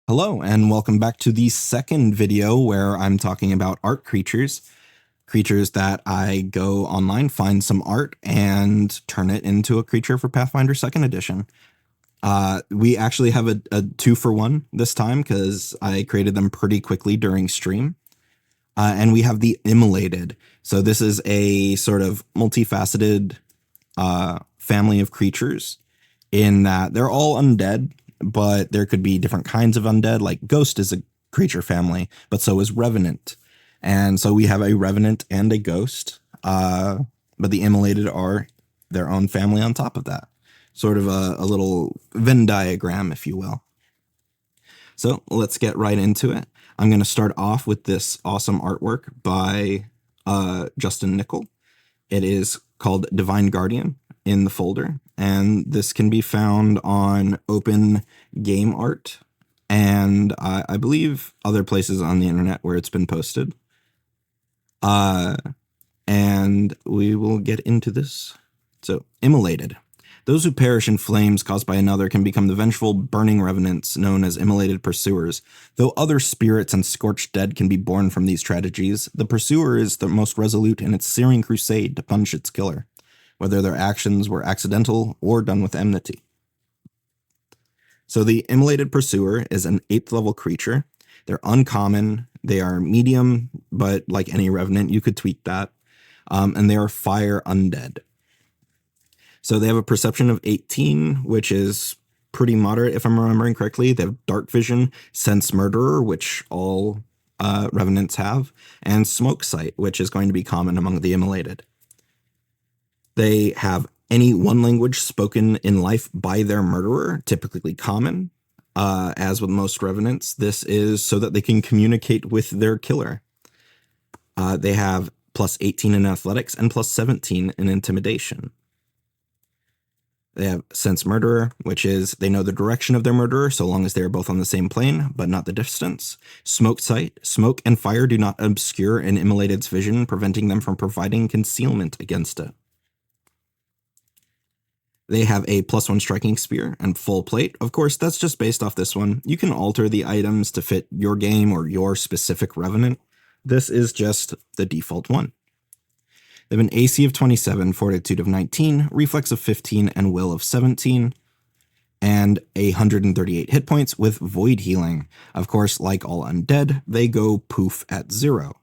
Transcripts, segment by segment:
Hello, and welcome back to the second video where I'm talking about art creatures. Creatures that I go online, find some art, and turn it into a creature for Pathfinder 2nd Edition. We actually have a 2-for-1 this time because I created them pretty quickly during stream. And we have the Immolated. So this is a sort of multifaceted family of creatures in that they're all undead, but there could be different kinds of undead. Like Ghost is a creature family, but so is Revenant. And so we have a Revenant and a Ghost, but the Immolated are their own family on top of that. Sort of a little Venn diagram, if you will. So let's get right into it. I'm going to start off with this awesome artwork by Justin Nichol. It is called Divine Guardian in the folder, and this can be found on Open Game Art and I believe other places on the internet where it's been posted. And we will get into this. So, Immolated. Those who perish in flames caused by another can become the vengeful burning revenants known as Immolated Pursuers. Though other spirits and scorched dead can be born from these tragedies, the Pursuer is the most resolute in its searing crusade to punish its killer, whether their actions were accidental or done with enmity. So the Immolated Pursuer is an 8th level creature. They're uncommon. They are medium, but like any revenant, you could tweak that. And they are fire undead. So they have a perception of 18, which is pretty moderate if I'm remembering correctly. They have dark vision, sense murderer, which all revenants have, and smoke sight, which is going to be common among the Immolated. They have any one language spoken in life by their murderer, typically common. As with most revenants, this is so that they can communicate with their killer. They have plus 18 in athletics and plus 17 in intimidation. They have sense murderer, which is they know the direction of their murderer so long as they are both on the same plane, but not the distance. Smoke sight. Smoke and fire do not obscure an Immolated's vision, preventing them from providing concealment against it. They have a +1 striking spear and full plate. Of course, that's just based off this one. You can alter the items to fit your game or your specific revenant. This is just the default one. They have an AC of 27, Fortitude of 19, Reflex of 15, and Will of 17, and 138 hit points with Void Healing. Of course, like all undead, they go poof at 0.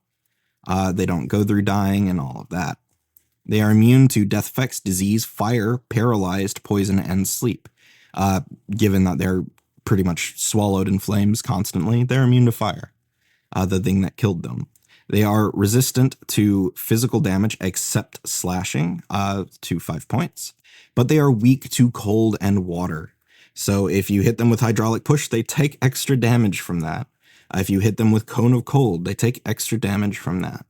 They don't go through dying and all of that. They are immune to death effects, disease, fire, paralyzed, poison, and sleep. Given that they're pretty much swallowed in flames constantly, they're immune to fire, the thing that killed them. They are resistant to physical damage except slashing, to 5 points, but they are weak to cold and water. So if you hit them with hydraulic push, they take extra damage from that. If you hit them with cone of cold, they take extra damage from that.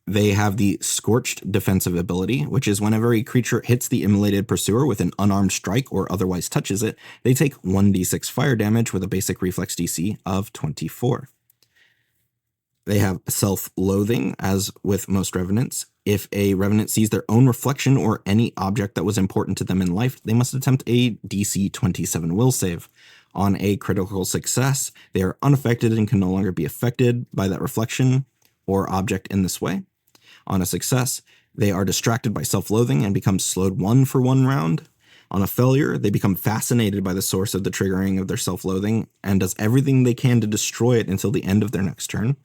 They have the Scorched defensive ability, which is whenever a creature hits the Immolated Pursuer with an unarmed strike or otherwise touches it, they take 1d6 fire damage with a basic reflex DC of 24. They have self-loathing, as with most revenants. If a revenant sees their own reflection or any object that was important to them in life, they must attempt a DC 27 will save. On a critical success, they are unaffected and can no longer be affected by that reflection or object in this way. On a success, they are distracted by self-loathing and become slowed 1 for 1 round. On a failure, they become fascinated by the source of the triggering of their self-loathing and does everything they can to destroy it until the end of their next turn.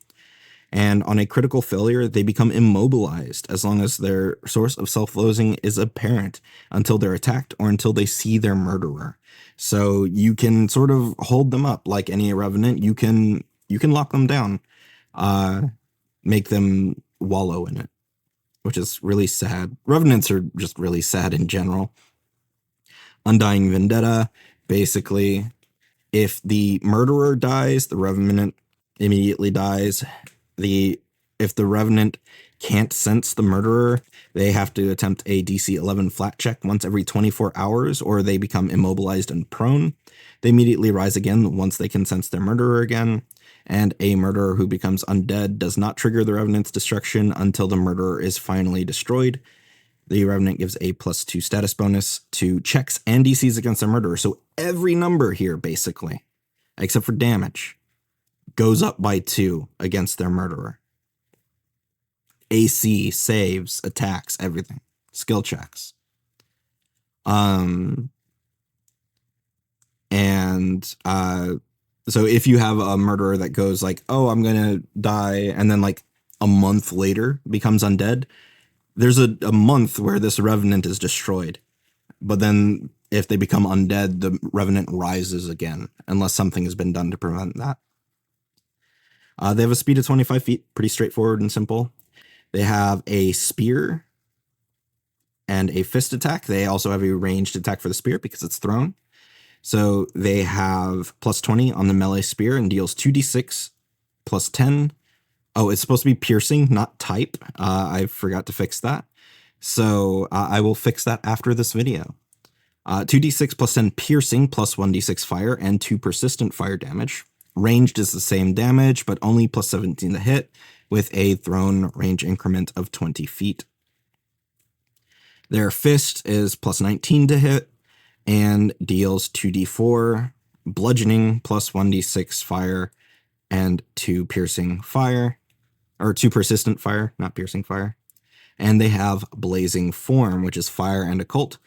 And on a critical failure, they become immobilized as long as their source of self-loathing is apparent until they're attacked or until they see their murderer. So you can sort of hold them up like any revenant. You can lock them down, make them wallow in it, which is really sad. Revenants are just really sad in general. Undying Vendetta, basically, if the murderer dies, the revenant immediately dies. If the revenant can't sense the murderer, they have to attempt a DC 11 flat check once every 24 hours, or they become immobilized and prone. They immediately rise again once they can sense their murderer again. And a murderer who becomes undead does not trigger the revenant's destruction until the murderer is finally destroyed. The revenant gives a +2 status bonus to checks and DCs against their murderer. So every number here, basically, except for damage, goes up by 2 against their murderer. AC, saves, attacks, everything. Skill checks. So if you have a murderer that goes like, oh, I'm gonna die, and then like a month later becomes undead, there's a month where this revenant is destroyed. But then if they become undead, the revenant rises again, unless something has been done to prevent that. They have a speed of 25 feet, pretty straightforward and simple. They have a spear and a fist attack. They also have a ranged attack for the spear because it's thrown. So they have +20 on the melee spear and deals 2d6 +10. Oh, it's supposed to be piercing, not type. I forgot to fix that. So I will fix that after this video. 2d6 +10 piercing plus 1d6 fire and 2 persistent fire damage. Ranged is the same damage, but only +17 to hit with a thrown range increment of 20 feet. Their fist is +19 to hit and deals 2d4 bludgeoning plus 1d6 fire and 2 piercing fire, or 2 persistent fire, not piercing fire. And they have blazing form, which is fire and occult.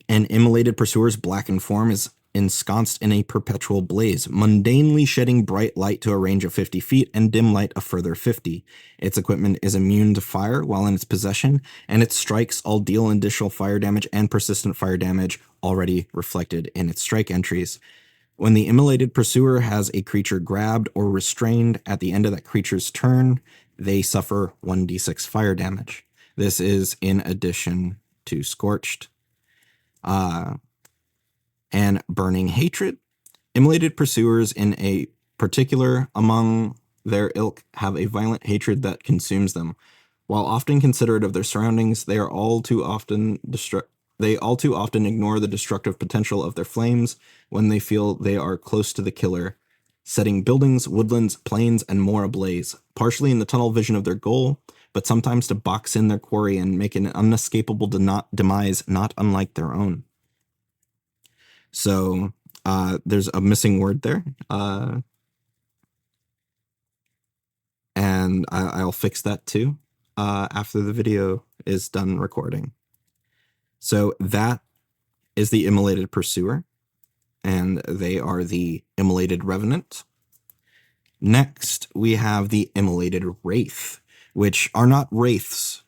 And Immolated Pursuer's blackened form is ensconced in a perpetual blaze, mundanely shedding bright light to a range of 50 feet and dim light a further 50. Its equipment is immune to fire while in its possession, and its strikes all deal additional fire damage and persistent fire damage already reflected in its strike entries. When the Immolated Pursuer has a creature grabbed or restrained at the end of that creature's turn, they suffer 1d6 fire damage. This is in addition to Scorched. And Burning Hatred. Immolated Pursuers in a particular among their ilk have a violent hatred that consumes them. While often considerate of their surroundings, they all too often ignore the destructive potential of their flames when they feel they are close to the killer, setting buildings, woodlands, plains, and more ablaze, partially in the tunnel vision of their goal, but sometimes to box in their quarry and make an unescapable demise not unlike their own. So there's a missing word there, and I'll fix that too after the video is done recording. So that is the Immolated Pursuer, and they are the Immolated Revenant. Next, we have the Immolated Wraith, which are not wraiths,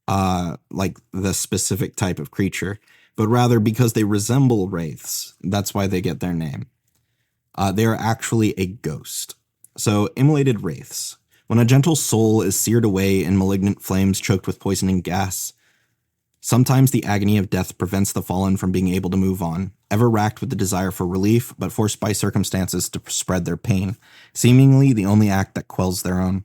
like the specific type of creature, but rather because they resemble wraiths. That's why they get their name. They are actually a ghost. So, Immolated Wraiths. When a gentle soul is seared away in malignant flames choked with poisoning gas, sometimes the agony of death prevents the fallen from being able to move on, ever racked with the desire for relief, but forced by circumstances to spread their pain, seemingly the only act that quells their own.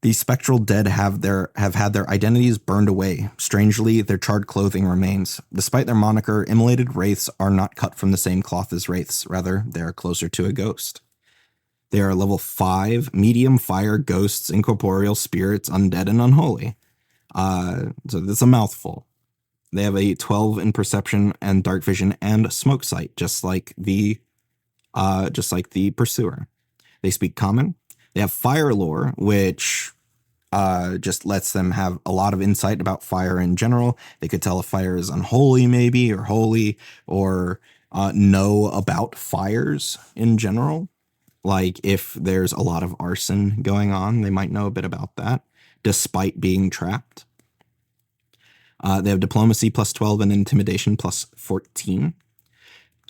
These spectral dead have had their identities burned away. Strangely, their charred clothing remains. Despite their moniker, Immolated Wraiths are not cut from the same cloth as wraiths. Rather, they are closer to a ghost. They are level 5, medium fire ghosts, incorporeal spirits, undead, and unholy. So that's a mouthful. They have a 12 in perception and dark vision and smoke sight, just like the Pursuer. They speak common. They have fire lore, which just lets them have a lot of insight about fire in general. They could tell if fire is unholy, maybe, or holy, or know about fires in general. Like if there's a lot of arson going on, they might know a bit about that, despite being trapped. They have diplomacy +12 and intimidation +14.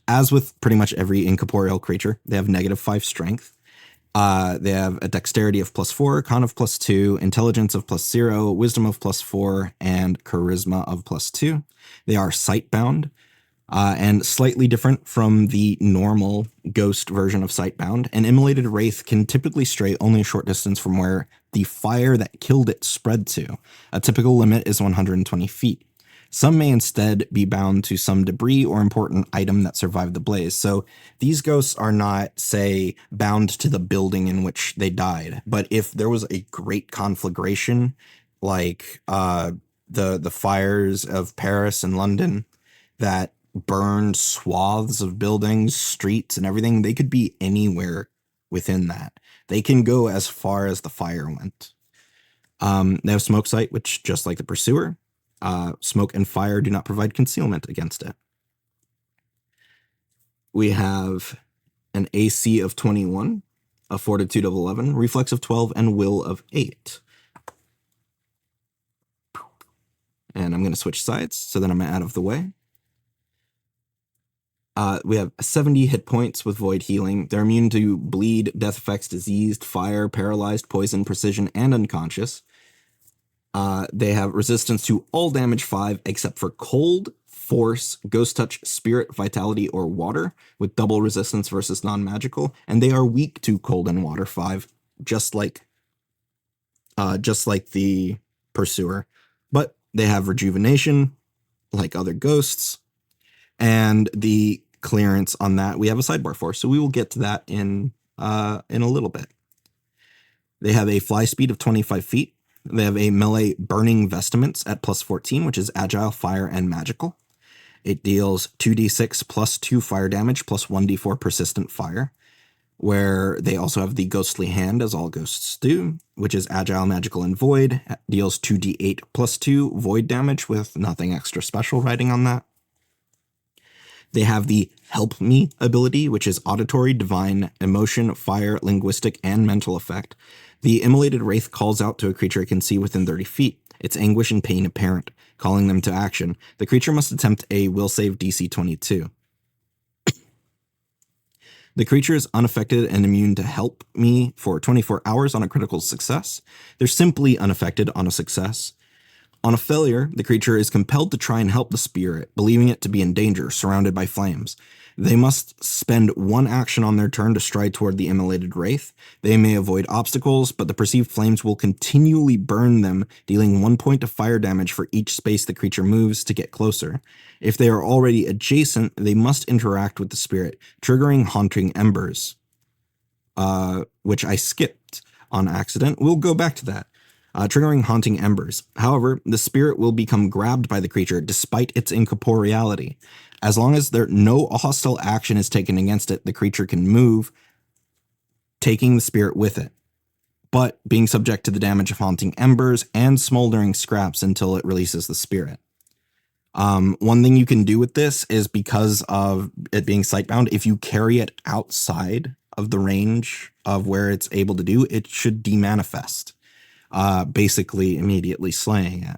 As with pretty much every incorporeal creature, they have -5 strength. They have a dexterity of +4, con of +2, intelligence of +0, wisdom of +4, and charisma of +2. They are sightbound, and slightly different from the normal ghost version of sightbound. An Immolated Wraith can typically stray only a short distance from where the fire that killed it spread to. A typical limit is 120 feet. Some may instead be bound to some debris or important item that survived the blaze. So these ghosts are not, say, bound to the building in which they died. But if there was a great conflagration, like, the fires of Paris and London that burned swaths of buildings, streets, and everything. They could be anywhere within that. They can go as far as the fire went. They have smoke sight, which, just like the Pursuer, smoke and fire do not provide concealment against it. We have an AC of 21, a fortitude of 11, reflex of 12, and will of 8. And I'm going to switch sides so that I'm out of the way. We have 70 hit points with void healing. They're immune to bleed, death effects, diseased, fire, paralyzed, poison, precision, and unconscious. They have resistance to all damage 5 except for cold, force, ghost touch, spirit, vitality, or water, with double resistance versus non-magical. And they are weak to cold and water 5, just like the Pursuer. But they have rejuvenation, like other ghosts. And the clearance on that, we have a sidebar for, so we will get to that in a little bit. They have a fly speed of 25 feet. They have a melee burning vestments at plus 14, which is agile, fire, and magical. It deals 2d6 plus 2 fire damage plus 1d4 persistent fire, where they also have the ghostly hand, as all ghosts do, which is agile, magical, and void. It deals 2d8 plus 2 void damage with nothing extra special writing on that. They have the Help Me ability, which is auditory, divine, emotion, fire, linguistic, and mental effect. The Immolated Wraith calls out to a creature it can see within 30 feet, its anguish and pain apparent, calling them to action. The creature must attempt a will save DC 22. The creature is unaffected and immune to Help Me for 24 hours on a critical success. They're simply unaffected on a success. On a failure, the creature is compelled to try and help the spirit, believing it to be in danger, surrounded by flames. They must spend one action on their turn to stride toward the Immolated Wraith. They may avoid obstacles, but the perceived flames will continually burn them, dealing 1 point of fire damage for each space the creature moves to get closer. If they are already adjacent, they must interact with the spirit, triggering Haunting Embers, which I skipped on accident. We'll go back to that. Triggering Haunting Embers. However, the spirit will become grabbed by the creature despite its incorporeality. As long as no hostile action is taken against it, the creature can move, taking the spirit with it, but being subject to the damage of Haunting Embers and Smouldering Scraps until it releases the spirit. One thing you can do with this is, because of it being sightbound, if you carry it outside of the range of where it's able to do, it should demanifest. Basically immediately slaying it.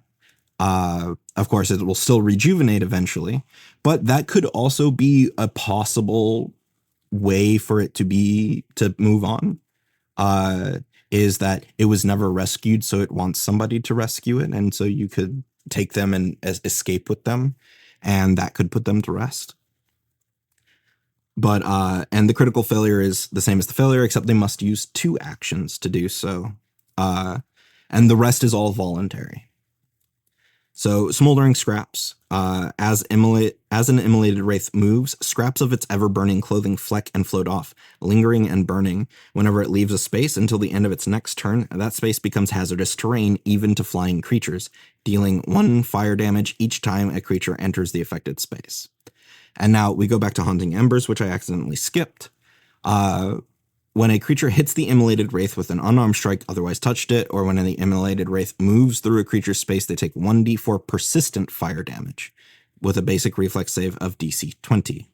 Of course, it will still rejuvenate eventually, but that could also be a possible way for it to move on, is that it was never rescued, so it wants somebody to rescue it, and so you could take them and escape with them, and that could put them to rest. But, and the critical failure is the same as the failure, except they must use 2 actions to do so. And the rest is all voluntary. So, Smouldering Scraps. As an Immolated Wraith moves, scraps of its ever-burning clothing fleck and float off, lingering and burning. Whenever it leaves a space until the end of its next turn, that space becomes hazardous terrain, even to flying creatures, dealing 1 fire damage each time a creature enters the affected space. And now we go back to Haunting Embers, which I accidentally skipped. When a creature hits the Immolated Wraith with an unarmed strike, otherwise touched it, or when the Immolated Wraith moves through a creature's space, they take 1d4 persistent fire damage with a basic reflex save of DC 20.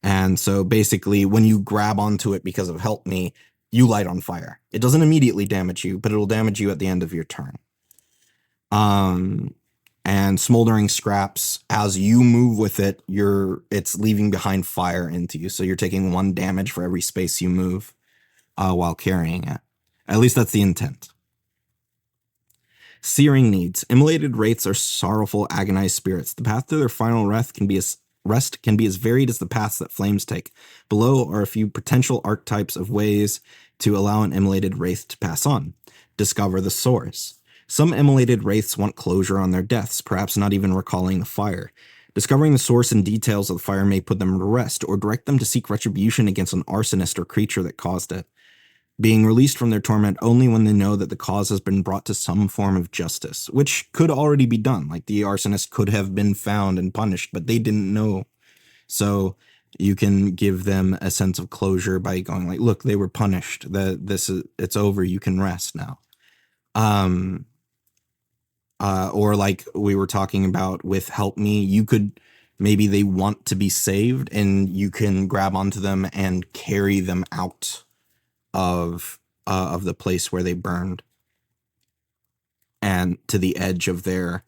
And so basically, when you grab onto it because of Help Me, you light on fire. It doesn't immediately damage you, but it'll damage you at the end of your turn. And Smouldering Scraps, as you move with it, it's leaving behind fire into you. So you're taking 1 damage for every space you move while carrying it. At least that's the intent. Searing Needs. Immolated Wraiths are sorrowful, agonized spirits. The path to their final rest can be as varied as the paths that flames take. Below are a few potential archetypes of ways to allow an Immolated Wraith to pass on. Discover the source. Some Immolated Wraiths want closure on their deaths, perhaps not even recalling the fire. Discovering the source and details of the fire may put them to rest, or direct them to seek retribution against an arsonist or creature that caused it. being released from their torment only when they know that the cause has been brought to some form of justice, which could already be done. Like the arsonist could have been found and punished, but they didn't know. So you can give them a sense of closure by going like, look, they were punished. It's over. You can rest now. Or like we were talking about with Help Me, you could, maybe they want to be saved and you can grab onto them and carry them out of the place where they burned and to the edge of their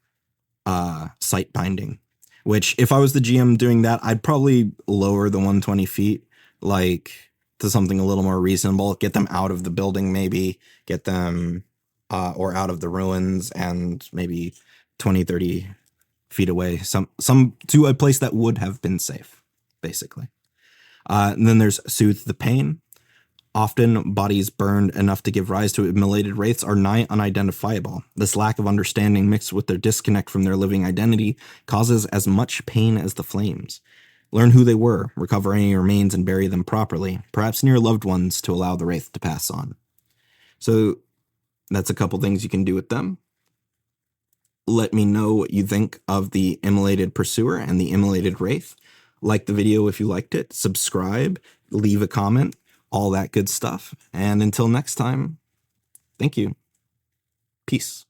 sight binding. Which, if I was the GM doing that, I'd probably lower the 120 feet, like, to something a little more reasonable. Get them out of the building, maybe. Get them, or out of the ruins, and maybe 20, 30 feet away. Some to a place that would have been safe, basically. And then there's Soothe the Pain. Often, bodies burned enough to give rise to immolated wraiths are nigh unidentifiable. This lack of understanding mixed with their disconnect from their living identity causes as much pain as the flames. Learn who they were, recover any remains, and bury them properly, perhaps near loved ones to allow the wraith to pass on. So that's a couple things you can do with them. Let me know what you think of the Immolated Pursuer and the Immolated Wraith. Like the video if you liked it, subscribe, leave a comment, all that good stuff. And until next time, thank you. Peace.